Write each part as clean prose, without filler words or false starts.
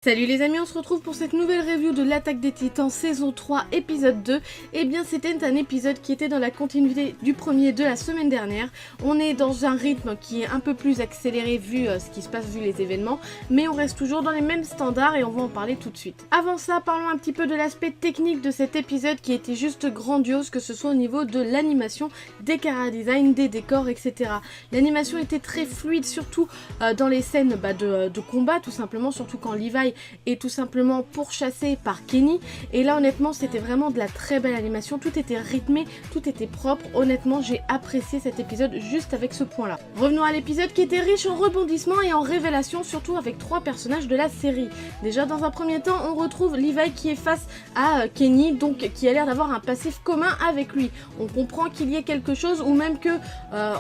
Salut les amis, on se retrouve pour cette nouvelle review de l'Attaque des Titans saison 3 épisode 2. Et bien c'était un épisode qui était dans la continuité du premier de la semaine dernière. On est dans un rythme qui est un peu plus accéléré vu ce qui se passe vu les événements, mais on reste toujours dans les mêmes standards et on va en parler tout de suite. Avant ça, parlons un petit peu de l'aspect technique de cet épisode qui était juste grandiose, que ce soit au niveau de l'animation, des chara-design, des décors, etc. L'animation était très fluide, surtout dans les scènes de combat, tout simplement, surtout quand Levi est tout simplement pourchassé par Kenny. Et là honnêtement c'était vraiment de la très belle animation, tout était rythmé, tout était propre. Honnêtement j'ai apprécié cet épisode juste avec ce point là. Revenons à l'épisode qui était riche en rebondissements et en révélations, surtout avec 3 personnages de la série. Déjà dans un premier temps on retrouve Levi qui est face à Kenny, donc qui a l'air d'avoir un passif commun avec lui. On comprend qu'il y ait quelque chose, ou même que,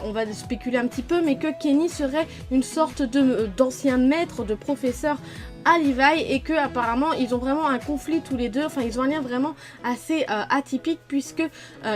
on va spéculer un petit peu, mais que Kenny serait une sorte d'ancien maître, de professeur à Levi, et que apparemment ils ont vraiment un conflit tous les deux, enfin ils ont un lien vraiment assez atypique, puisque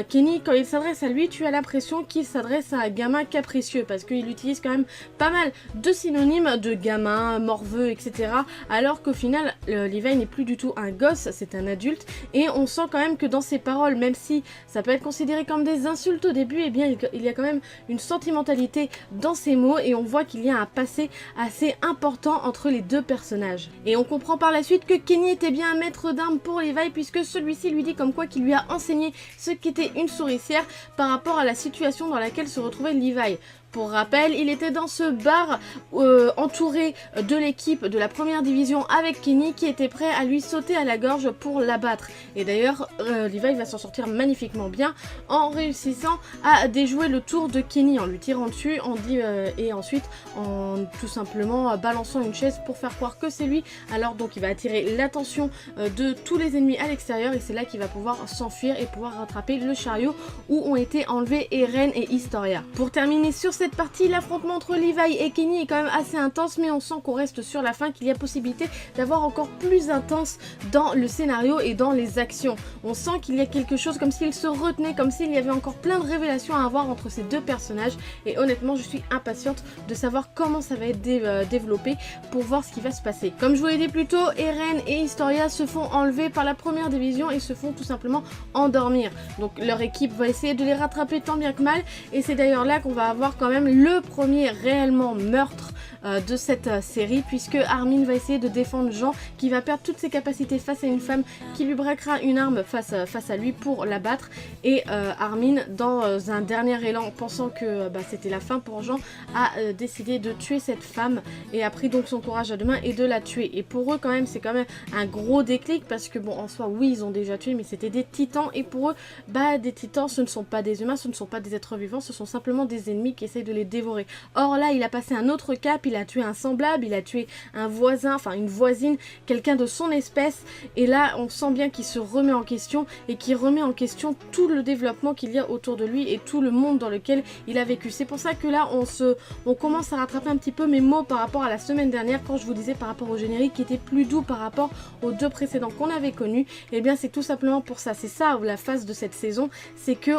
Kenny, quand il s'adresse à lui, tu as l'impression qu'il s'adresse à un gamin capricieux, parce qu'il utilise quand même pas mal de synonymes de gamin, morveux, etc. Alors qu'au final Levi n'est plus du tout un gosse, c'est un adulte, et on sent quand même que dans ses paroles, même si ça peut être considéré comme des insultes au début, et bien il y a quand même une sentimentalité dans ses mots, et on voit qu'il y a un passé assez important entre les deux personnages. Et on comprend par la suite que Kenny était bien un maître d'armes pour Levi, puisque celui-ci lui dit comme quoi qu'il lui a enseigné ce qu'était une souricière par rapport à la situation dans laquelle se retrouvait Levi. Pour rappel, il était dans ce bar entouré de l'équipe de la première division avec Kenny qui était prêt à lui sauter à la gorge pour l'abattre. Et d'ailleurs, Levi va s'en sortir magnifiquement bien en réussissant à déjouer le tour de Kenny en lui tirant dessus et ensuite en tout simplement balançant une chaise pour faire croire que c'est lui. Alors donc il va attirer l'attention de tous les ennemis à l'extérieur, et c'est là qu'il va pouvoir s'enfuir et pouvoir rattraper le chariot où ont été enlevés Eren et Historia. Pour terminer sur cette partie, l'affrontement entre Levi et Kenny est quand même assez intense, mais on sent qu'on reste sur la fin, qu'il y a possibilité d'avoir encore plus intense dans le scénario et dans les actions. On sent qu'il y a quelque chose comme s'il se retenait, comme s'il y avait encore plein de révélations à avoir entre ces deux personnages, et honnêtement je suis impatiente de savoir comment ça va être développé pour voir ce qui va se passer. Comme je vous l'ai dit plus tôt, Eren et Historia se font enlever par la première division et se font tout simplement endormir. Donc leur équipe va essayer de les rattraper tant bien que mal, et c'est d'ailleurs là qu'on va avoir quand même le premier réellement meurtre de cette série, puisque Armin va essayer de défendre Jean, qui va perdre toutes ses capacités face à une femme qui lui braquera une arme face à lui pour l'abattre, et Armin, dans un dernier élan, pensant que c'était la fin pour Jean, a décidé de tuer cette femme et a pris donc son courage à deux mains et de la tuer. Et pour eux quand même c'est quand même un gros déclic, parce que bon, en soi oui ils ont déjà tué, mais c'était des titans, et pour eux des titans ce ne sont pas des humains, ce ne sont pas des êtres vivants, ce sont simplement des ennemis qui essayent de les dévorer. Or là il a passé un autre cap, il a tué un semblable, il a tué un voisin, enfin une voisine, quelqu'un de son espèce, et là on sent bien qu'il se remet en question, et qu'il remet en question tout le développement qu'il y a autour de lui et tout le monde dans lequel il a vécu. C'est pour ça que là on commence à rattraper un petit peu mes mots par rapport à la semaine dernière, quand je vous disais par rapport au générique qui était plus doux par rapport aux deux précédents qu'on avait connus. Et bien c'est tout simplement pour ça, c'est ça la phase de cette saison, c'est que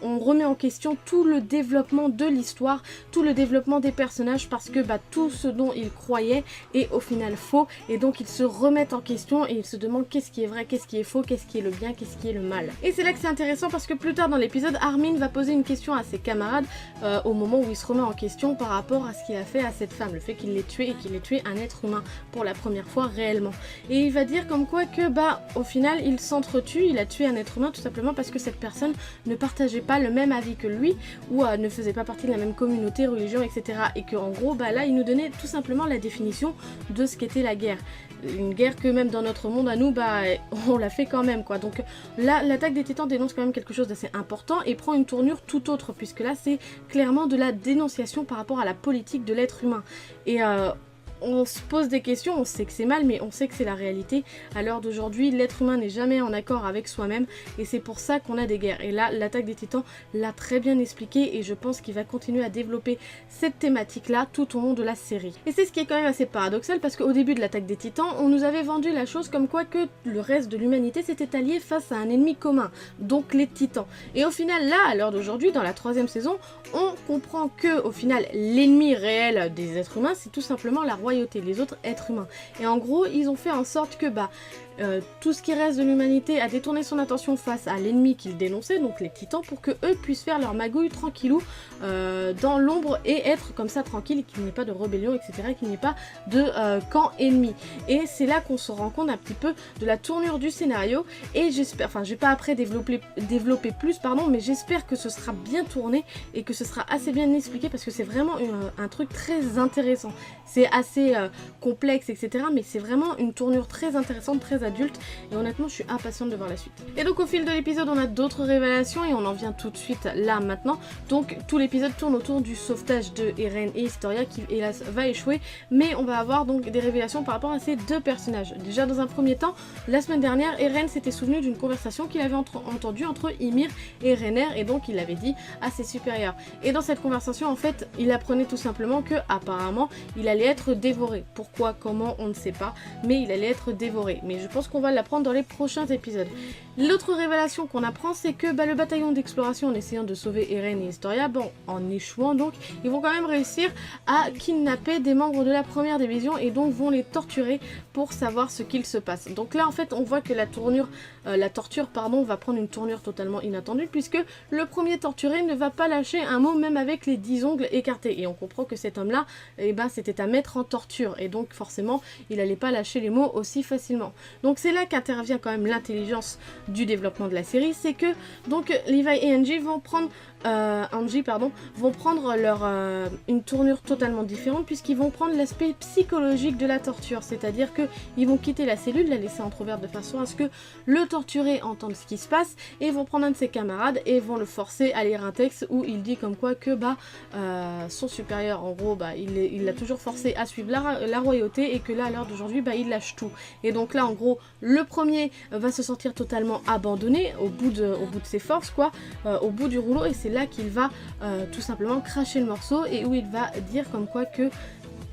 on remet en question tout le développement de l'histoire, tout le développement des personnages, parce que tout ce dont ils croyaient est au final faux, et donc ils se remettent en question et ils se demandent qu'est-ce qui est vrai, qu'est-ce qui est faux, qu'est-ce qui est le bien, qu'est-ce qui est le mal. Et c'est là que c'est intéressant, parce que plus tard dans l'épisode, Armin va poser une question à ses camarades au moment où il se remet en question par rapport à ce qu'il a fait à cette femme, le fait qu'il l'ait tué, et qu'il ait tué un être humain pour la première fois réellement. Et il va dire comme quoi que au final il s'entretue, il a tué un être humain tout simplement parce que cette personne ne partageait pas le même avis que lui, ou ne faisait pas partie de la même communauté, religion, etc. Et que en gros là il nous donnait tout simplement la définition de ce qu'était la guerre. Une guerre que même dans notre monde à nous, on l'a fait quand même quoi. Donc là l'attaque des titans dénonce quand même quelque chose d'assez important et prend une tournure tout autre, puisque là c'est clairement de la dénonciation par rapport à la politique de l'être humain. Et on se pose des questions, on sait que c'est mal, mais on sait que c'est la réalité. À l'heure d'aujourd'hui, l'être humain n'est jamais en accord avec soi-même, et c'est pour ça qu'on a des guerres. Et là, l'attaque des titans l'a très bien expliqué, et je pense qu'il va continuer à développer cette thématique-là tout au long de la série. Et c'est ce qui est quand même assez paradoxal, parce qu'au début de l'attaque des titans, on nous avait vendu la chose comme quoi que le reste de l'humanité s'était allié face à un ennemi commun, donc les titans. Et au final, là, à l'heure d'aujourd'hui, dans la 3e saison, on comprend que, au final, l'ennemi réel des êtres humains, c'est tout simplement la royauté royauté, les autres êtres humains. Et en gros, ils ont fait en sorte que tout ce qui reste de l'humanité a détourné son attention face à l'ennemi qu'ils dénonçaient, donc les titans, pour que eux puissent faire leur magouille tranquillou dans l'ombre et être comme ça tranquille, et qu'il n'y ait pas de rébellion, etc., et qu'il n'y ait pas de camp ennemi. Et c'est là qu'on se rend compte un petit peu de la tournure du scénario, et j'espère, enfin je vais pas après développer plus, pardon, mais j'espère que ce sera bien tourné et que ce sera assez bien expliqué, parce que c'est vraiment un truc très intéressant. C'est assez complexe, etc., mais c'est vraiment une tournure très intéressante, très adulte, et honnêtement je suis impatiente de voir la suite. Et donc au fil de l'épisode on a d'autres révélations, et on en vient tout de suite là maintenant. Donc tout l'épisode tourne autour du sauvetage de Eren et Historia qui hélas va échouer, mais on va avoir donc des révélations par rapport à ces deux personnages. Déjà dans un premier temps, la semaine dernière Eren s'était souvenu d'une conversation qu'il avait entendue entre Ymir et Reiner, et donc il l'avait dit à ses supérieurs. Et dans cette conversation en fait il apprenait tout simplement que apparemment il allait être dévoré. Pourquoi, comment, on ne sait pas, mais il allait être dévoré. Mais je pense qu'on va l'apprendre dans les prochains épisodes. L'autre révélation qu'on apprend, c'est que le bataillon d'exploration, en essayant de sauver Eren et Historia, bon, en échouant donc, ils vont quand même réussir à kidnapper des membres de la première division, et donc vont les torturer pour savoir ce qu'il se passe. Donc là en fait on voit que la torture va prendre une tournure totalement inattendue, puisque le premier torturé ne va pas lâcher un mot même avec les 10 ongles écartés, et on comprend que cet homme là c'était à mettre en torture, et donc forcément il n'allait pas lâcher les mots aussi facilement. Donc c'est là qu'intervient quand même l'intelligence du développement de la série, c'est que donc Levi et Angie vont prendre une tournure totalement différente, puisqu'ils vont prendre l'aspect psychologique de la torture, c'est-à-dire que ils vont quitter la cellule, la laisser entrouverte de façon à ce que le torturé entende ce qui se passe, et vont prendre un de ses camarades et vont le forcer à lire un texte où il dit comme quoi que son supérieur en gros il l'a toujours forcé à suivre la royauté, et que là à l'heure d'aujourd'hui il lâche tout. Et donc là en gros le premier va se sentir totalement abandonné au bout de ses forces quoi, au bout du rouleau, et c'est là qu'il va tout simplement cracher le morceau, et où il va dire comme quoi que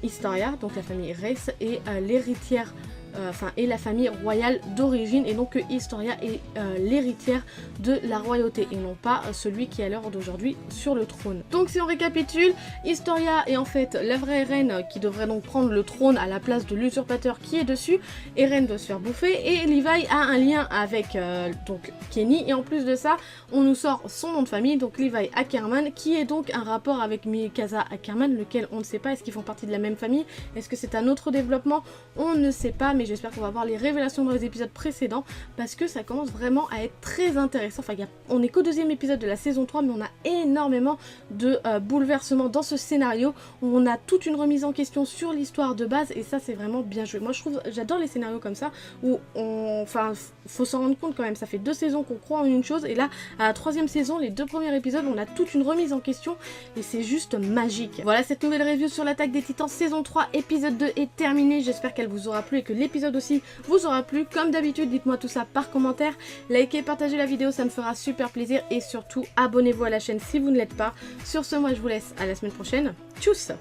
Historia, donc la famille Reiss, est l'héritière et la famille royale d'origine, et donc Historia est l'héritière de la royauté et non pas celui qui est à l'heure d'aujourd'hui sur le trône. Donc si on récapitule, Historia est en fait la vraie reine qui devrait donc prendre le trône à la place de l'usurpateur qui est dessus. Eren doit se faire bouffer, et Levi a un lien avec donc Kenny, et en plus de ça on nous sort son nom de famille, donc Levi Ackerman, qui est donc un rapport avec Mikasa Ackerman, lequel on ne sait pas. Est-ce qu'ils font partie de la même famille? Est-ce que c'est un autre développement? On ne sait pas, mais j'espère qu'on va voir les révélations dans les épisodes précédents, parce que ça commence vraiment à être très intéressant. Enfin, on n'est qu'au deuxième épisode de la saison 3, mais on a énormément de bouleversements dans ce scénario, où on a toute une remise en question sur l'histoire de base, et ça c'est vraiment bien joué. Moi j'adore les scénarios comme ça, où faut s'en rendre compte quand même, ça fait 2 saisons qu'on croit en une chose, et là à la 3e saison, les 2 premiers épisodes, on a toute une remise en question, et c'est juste magique. Voilà, cette nouvelle review sur l'attaque des titans saison 3 épisode 2 est terminée. J'espère qu'elle vous aura plu et que l'épisode aussi vous aura plu. Comme d'habitude, dites-moi tout ça par commentaire, likez, partagez la vidéo, ça me fera super plaisir, et surtout abonnez-vous à la chaîne si vous ne l'êtes pas. Sur ce, moi je vous laisse à la semaine prochaine. Tchuss!